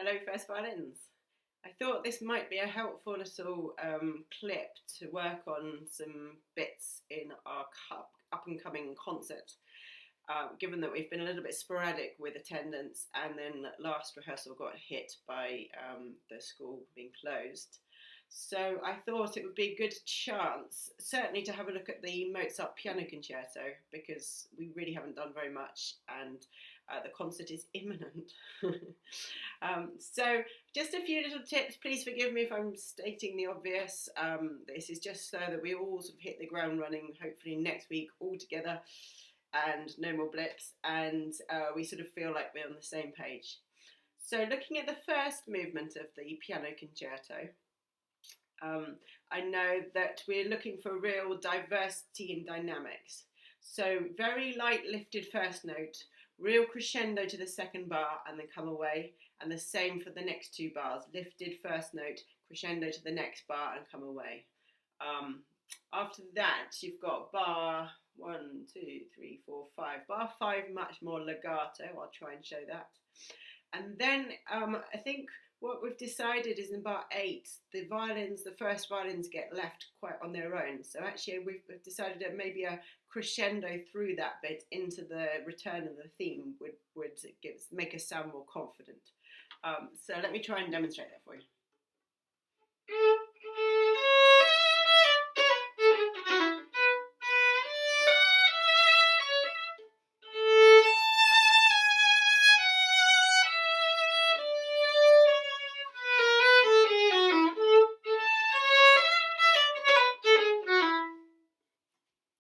Hello, First Violins. I thought this might be a helpful little clip to work on some bits in our up and coming concert, given that we've been a little bit sporadic with attendance and then last rehearsal got hit by the school being closed. So I thought it would be a good chance, certainly, to have a look at the Mozart Piano Concerto, because we really haven't done very much and the concert is imminent. So just a few little tips. Please forgive me if I'm stating the obvious. This is just so that we all sort of hit the ground running, hopefully next week all together and no more blips, and we sort of feel like we're on the same page. So looking at the first movement of the Piano Concerto, I know that we're looking for real diversity in dynamics. So very light lifted first note, real crescendo to the second bar and then come away, and the same for the next two bars, lifted first note, crescendo to the next bar and come away. After that, you've got bar 1, 2, 3, 4, 5. Bar 5, much more legato. I'll try and show that. And then I think what we've decided is in bar 8, the first violins get left quite on their own. So actually we've decided that maybe a crescendo through that bit into the return of the theme would make us sound more confident. So let me try and demonstrate that for you.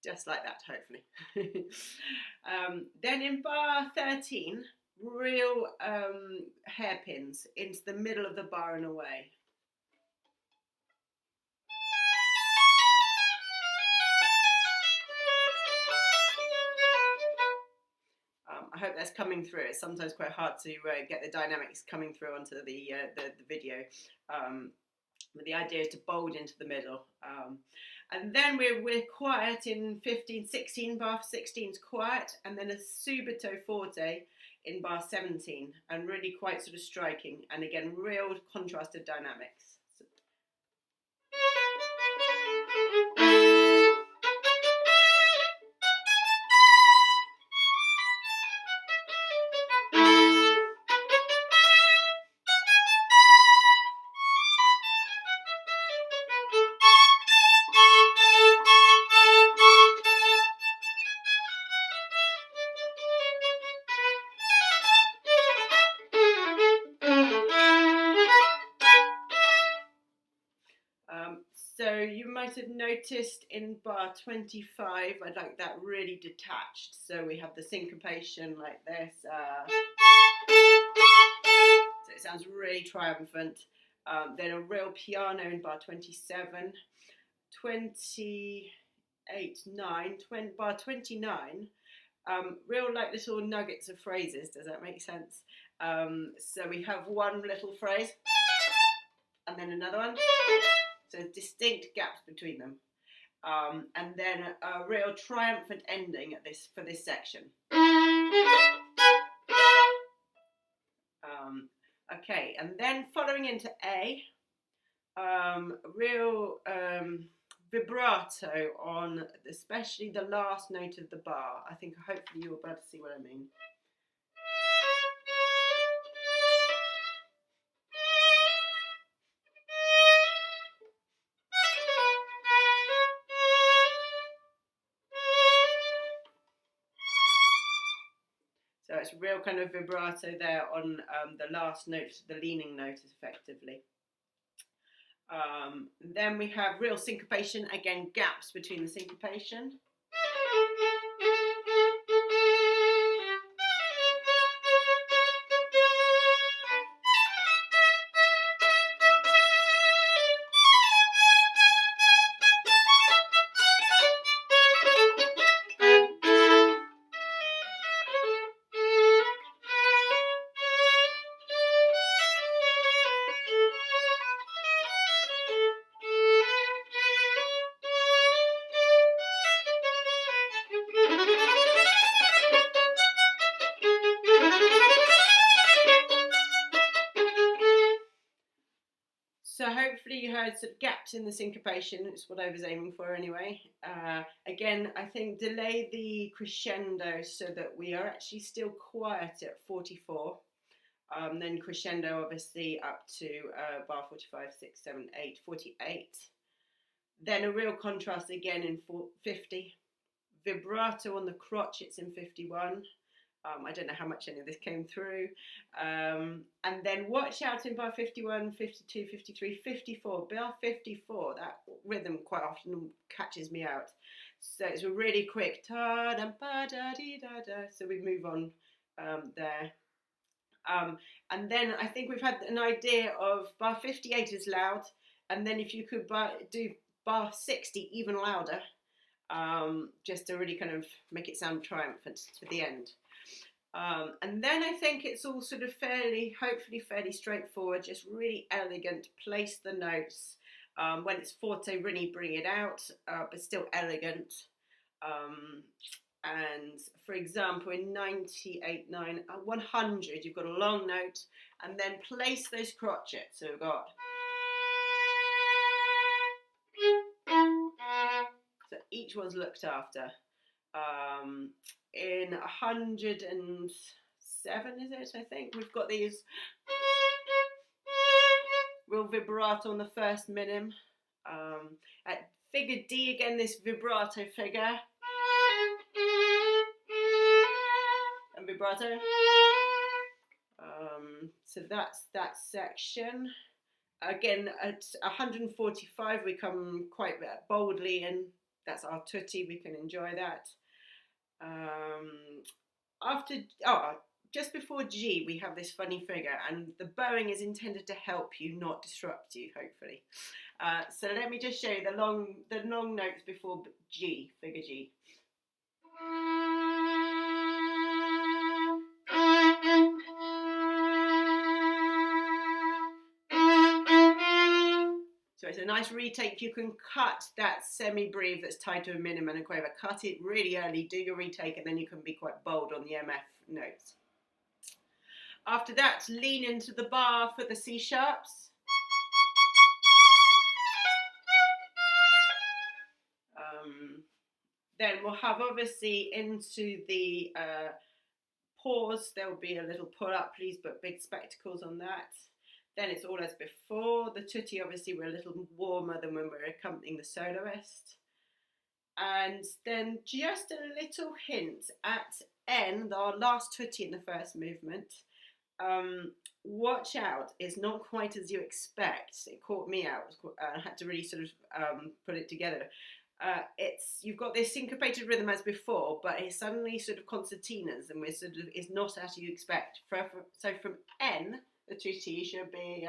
Just like that, hopefully. Then in bar 13, real hairpins into the middle of the bar and away. I hope that's coming through. It's sometimes quite hard to get the dynamics coming through onto the video. But the idea is to bold into the middle. And then we're quiet in 15, 16, bar 16 is quiet, and then a subito forte in bar 17, and really quite sort of striking, and again, real contrasted dynamics. So you might have noticed in bar 25, I'd like that really detached. So we have the syncopation like this. So it sounds really triumphant. Then a real piano in bar 27, 28, 9, bar 29. Real like little nuggets of phrases. Does that make sense? So we have one little phrase and then another one. So distinct gaps between them. And then a real triumphant ending for this section. Okay, and then following into A, real vibrato on especially the last note of the bar. I think hopefully you'll be able to see what I mean. So it's real kind of vibrato there on the last note, the leaning note effectively. Then we have real syncopation, again gaps between the syncopation. hopefully you heard sort of gaps in the syncopation. It's what I was aiming for anyway. Again, I think delay the crescendo so that we are actually still quiet at 44. Then crescendo obviously up to bar 45, 6, 7, 8, 48. Then a real contrast again in 50. Vibrato on the crotchets in 51. I don't know how much any of this came through. And then watch out in bar 51, 52, 53, 54. Bar 54, that rhythm quite often catches me out. So it's a really quick ta-da-ba-da-dee-da-da. So we move on there. And then I think we've had an idea of bar 58 is loud. And then if you could do bar 60 even louder, just to really kind of make it sound triumphant to the end. And then I think it's all sort of hopefully fairly straightforward, just really elegant, place the notes. When it's forte, really bring it out, but still elegant. And for example, in 98, 9, 100, you've got a long note, and then place those crotchets. So we've got. So each one's looked after. In 107, is it? I think we've got these real vibrato on the first minim. At figure D again, this vibrato figure and vibrato. So that's that section. Again, at 145, we come quite boldly in. That's our tutti. We can enjoy that. Just before G, we have this funny figure, and the bowing is intended to help you, not disrupt you, hopefully. So let me just show you the long notes before G, figure G. So it's a nice retake. You can cut that semi-breve that's tied to a minim and a quaver. Cut it really early, do your retake, and then you can be quite bold on the MF notes. After that, lean into the bar for the C sharps. Then we'll have obviously into the pause. There will be a little pull up, please, but big spectacles on that. Then it's all as before. The tutti, obviously, we're a little warmer than when we're accompanying the soloist. And then just a little hint at N, our last tutti in the first movement. Watch out, it's not quite as you expect. It caught me out. I had to really sort of put it together. You've got this syncopated rhythm as before, but it's suddenly sort of concertinas, and it's not as you expect. So from N, the tutti should be